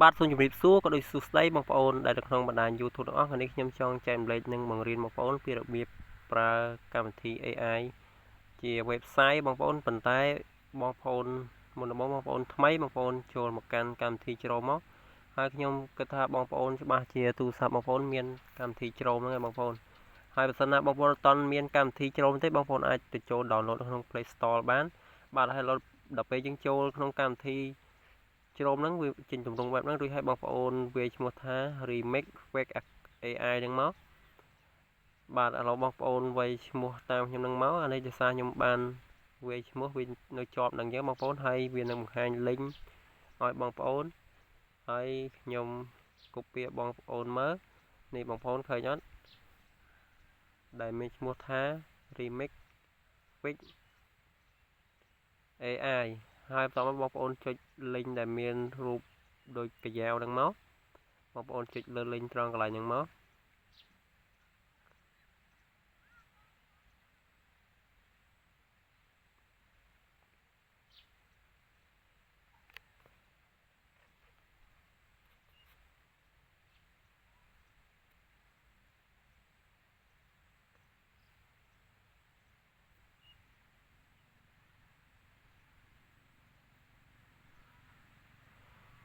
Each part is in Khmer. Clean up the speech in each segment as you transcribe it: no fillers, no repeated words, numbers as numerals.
បាទសូមជម្រាបសួរក៏ដូចសួស្តីបងប្អូនដែលនៅក្នុងបណ្ដាញ YouTube ទាំងអស់ថ្ងៃនេះខ្ញុំចង់ចែករំលែកនិងបង្រៀនបងប្អូនពីរបៀបប្រើកម្មវិធី AI ជា website បងប្អូនប៉ុន្តែបងប្អូនមុនដំបូងបងប្អូនថ្មីបងប្អូនចូលមកកាន់កម្មវិធីច្រោមមកហើយខ្ញុំគិតថាបងប្អូនច្បាស់ជាទូរស័ព្ទបងប្អូនមានកម្មវិធីច្រោមហ្នឹងហើយបងប្អូនហើយបើសិនណាបងប្អូនអត់មានកម្មវិធីច្រោមទេបងប្អូនអាចទៅចូល download ក្នុង Play Store បានបាទហើយដល់ពេលយើងចូលក្នុងកម្មវិធីជ្រោមហ្នឹងវាចេញទម្រង់បែបហ្នឹងរួចឲ្យបងប្អូនវាឈ្មោះថា remix web AI ហ្នឹងមកបាទឥឡូវបងប្អូនវាយឈ្មោះតាមខ្ញុំហ្នឹងមកអានេះដោយសារខ្ញុំបានវាយឈ្មោះវានៅជាប់នឹងយើងបងប្អូនហើយវានឹងបង្ហាញ link ឲ្យបងប្អូនហើយខ្ញុំ copy បងប្អូនមើលនេះបងប្អូនឃើញអត់ដែលមានឈ្មោះថា remix web AI ហើយបន្តមកបងប្អូនចុច link ដែលមានរូបដូចកាយ៉ាវហ្នឹងមកបងប្អូនចុចលើ link ត្រង់កន្លែងហ្នឹងមក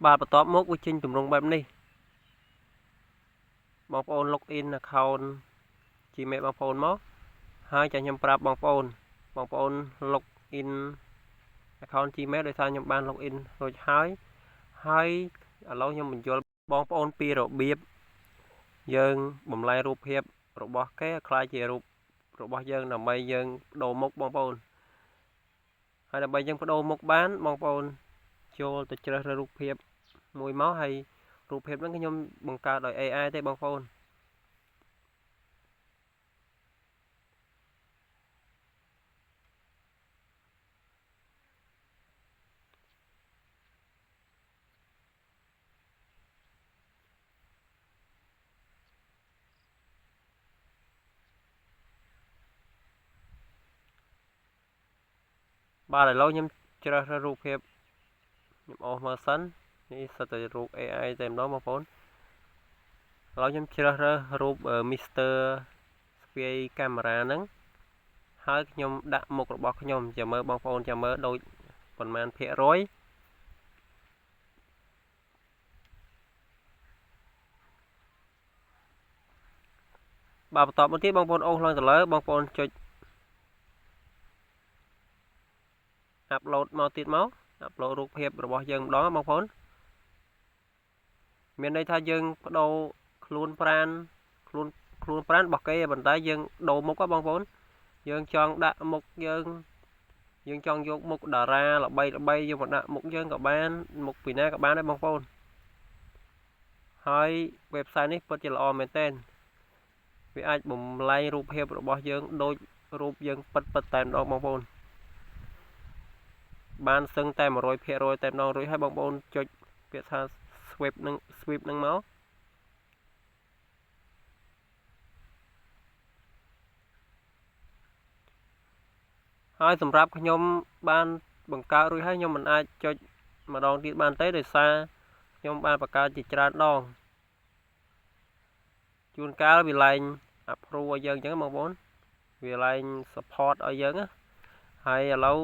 បាទបន្ទាប់មកវាចេញទម្រង់បែបនេះបងប្អូន login account Gmail បងប្អូនមកហើយចាំខ្ញុំប្រាប់បងប្អូន login account Gmail ដោយសារខ្ញុំបាន login រួចហើយឥឡូវខ្ញុំបញ្យល់បងប្អូនពីរបៀបយើងបំលែរូបភាពរបស់គេឲ្យក្លាយជារូបរបស់យើងដើម្បីយើងបដូរមុខបងប្អូនហើយដើម្បីយើងបដូរមុខបានបងប្អូនចូលទៅជ្រើសរើសរូបភាពមួយមកហើយរូបភាពហ្នឹងខ្ញុំបង្កើតដោយ AI ទេបងប្អូនបាទឥឡូវខ្ញុំជ្រើសរើសរូបភាពខ្ញុំអស់មើលសិននេះសិតតែរូប AI តែម្ដងបងប្អូនឥឡូវខ្ញុំជ្រើសរើសរូប Mr. ស្ពាយកាមេរ៉ាហ្នឹងហើយខ្ញុំដាក់មុខរបស់ខ្ញុំចាំមើលបងប្អូនចាំមើលដូចប៉ុន្មានភាគរយបាទបន្តមកទៀតបងប្អូនអូសឡើងទៅលើបងប្អូនចុច upload មកទៀតមក upload រូបភាពរបស់យើងម្ដងបងប្អូនមានន័យថាយើងបដូរខ្លួនប្រាណរបស់គេប៉ុន្តែយើងដូរមុខបងប្អូនយើងចង់ដាក់មុខយើងចង់យកមុខតារាល្បីយកមកដាក់មុខយើងក៏បានមុខពីណាក៏បានដែរបងប្អូនហើយ website នេះពិតជាល្អមែនទែនវាអាចបំលែងរូបភាពរបស់យើងដូចរូបយើងពិតតែម្ដងបងប្អូនបានសឹងតែ 100% តែម្ដងរួចហើយបងប្អូនចុចពាក្យថា sweep នឹងមកហើយសម្រាប់ខ្ញុំបានបង្កើតរួចហើយខ្ញុំមិនអាចចុចម្ដងទៀតបានទេដោយសារខ្ញុំបានបង្កើតជាច្រើនដងជួនកាលវាឡើង approve ឲ្យយើងអញ្ចឹងបងប្អូនវាឡើង support ឲ្យយើងណាហើយឥឡូវ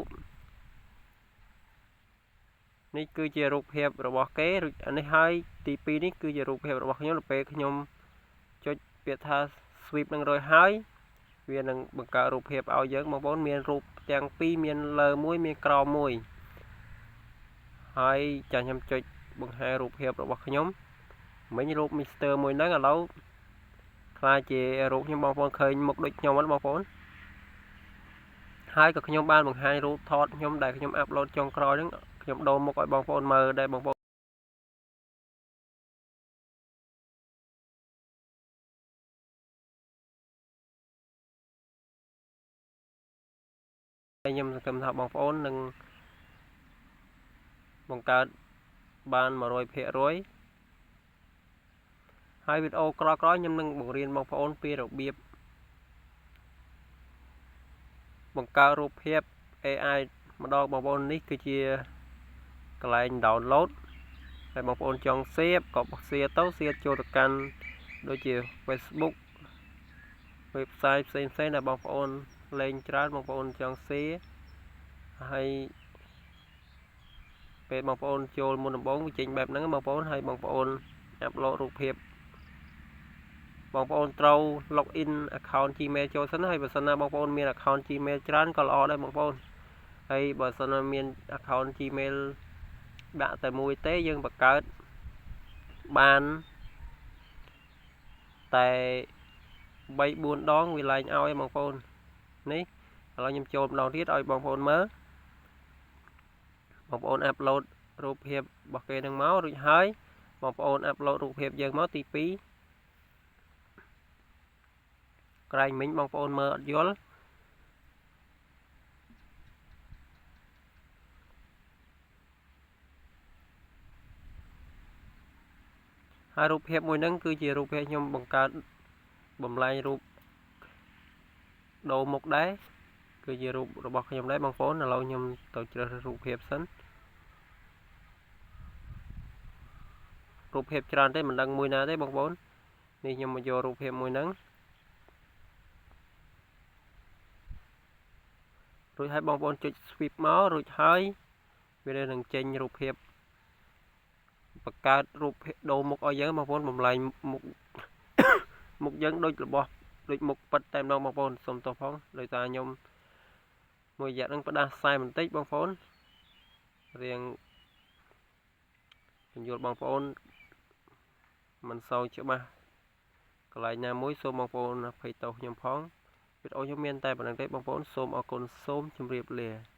នេះគឺជារូបភាពរបស់គេអានេះហើយទី2នេះគឺជារូបភាពរបស់ខ្ញុំទៅពេលខ្ញុំចុចពាក្យថា sweep នឹងរួចហើយវានឹងបង្កើតរូបភាពឲ្យយើងបងប្អូនមានរូបទាំងពីរមានលើមួយមានក្រោមមួយហើយចាខ្ញុំចុចបង្ហាញរូបភាពរបស់ខ្ញុំមិញរូប Mr. មួយហ្នឹងឥឡូវខ្លាចជារូបខ្ញុំបងប្អូនឃើញមុខដូចខ្ញុំអត់បងប្អូនហើយក៏ខ្ញុំបានបង្ហាញរូបថតខ្ញុំដែលខ្ញុំអាប់ឡូតចុងក្រោយហ្នឹងខ្ញុំដូរមុខឲ្យបងប្អូនមើលដែរបងប្អូនខ្ញុំសង្ឃឹមថាបងប្អូននឹងបង្កើតបាន 100% ហើយវីដេអូក្រោយៗខ្ញុំនឹងបង្រៀនបងប្អូនពីរបៀបបង្កើតរូបភាព AI ម្ដងបងប្អូននេះគឺជាកន្លែង download ហើយបងប្អូនចង់សៀបក៏សៀបទៅសៀបចូលទៅកាន់ដូចជា Facebook website ផ្សេងដែលបងប្អូនលេងច្រើនបងប្អូនចង់សៀហើយពេលបងប្អូនចូលមុនដំបូងវាចេញបែបហ្នឹងបងប្អូនហើយបងប្អូនអាប់ឡូតរូបភាពបងប្អូនត្រូវ login account Gmail ចូលសិនហើយបើសិនណាបងប្អូនមាន account Gmail ច្រើនក៏ល្អដែរបងប្អូនហើយបើសិនណាមាន account Gmail ដាក់តែមួយទេយើងបង្កើតបានតែ3-4 ដងវាឡើងឲ្យបងប្អូននេះឥឡូវខ្ញុំចូលម្ដងទៀតឲ្យបងប្អូនមើលបងប្អូនអាប់ឡូតរូបភាពរបស់គេនឹងមករួចហើយបងប្អូនអាប់ឡូតរូបភាពយើងមកទី2ក្រែងមិញបងប្អូនមើលអត់យល់ហើយរូបភាពមួយហ្នឹងគឺជារូបភាពខ្ញុំបង្កើតបំលែងរូបដូរមុខដែរគឺជារូបរបស់ខ្ញុំដែរបងប្អូនឥឡូវខ្ញុំទៅជ្រើសរើសរូបភាពសិនរូបភាពច្រើនទេមិនដឹងមួយណាទេបងប្អូននេះខ្ញុំមកយករូបភាពមួយហ្នឹងរួចហើយបងប្អូនចុច swipe មករួចហើយវានឹងចេញរូបភាពបង្កើតរូបភាពដូរមុខឲ្យយើងបងប្អូនបំលែងមុខយើងដូចមុខប៉ិតតែម្ដងបងប្អូនសុំទោសផងដោយសារខ្ញុំមួយរយៈហ្នឹងផ្ដាសាយបន្តិចបងប្អូនរៀងបញ្យល់បងប្អូនមិនសូវច្បាស់កន្លែងណាមួយសូមបងប្អូនអភ័យទោសខ្ញុំផងវីដេអូខ្ញុំមានតែប៉ុណ្្នឹងទេបងប្អូនសូមអរគុណសូមជម្រាបលា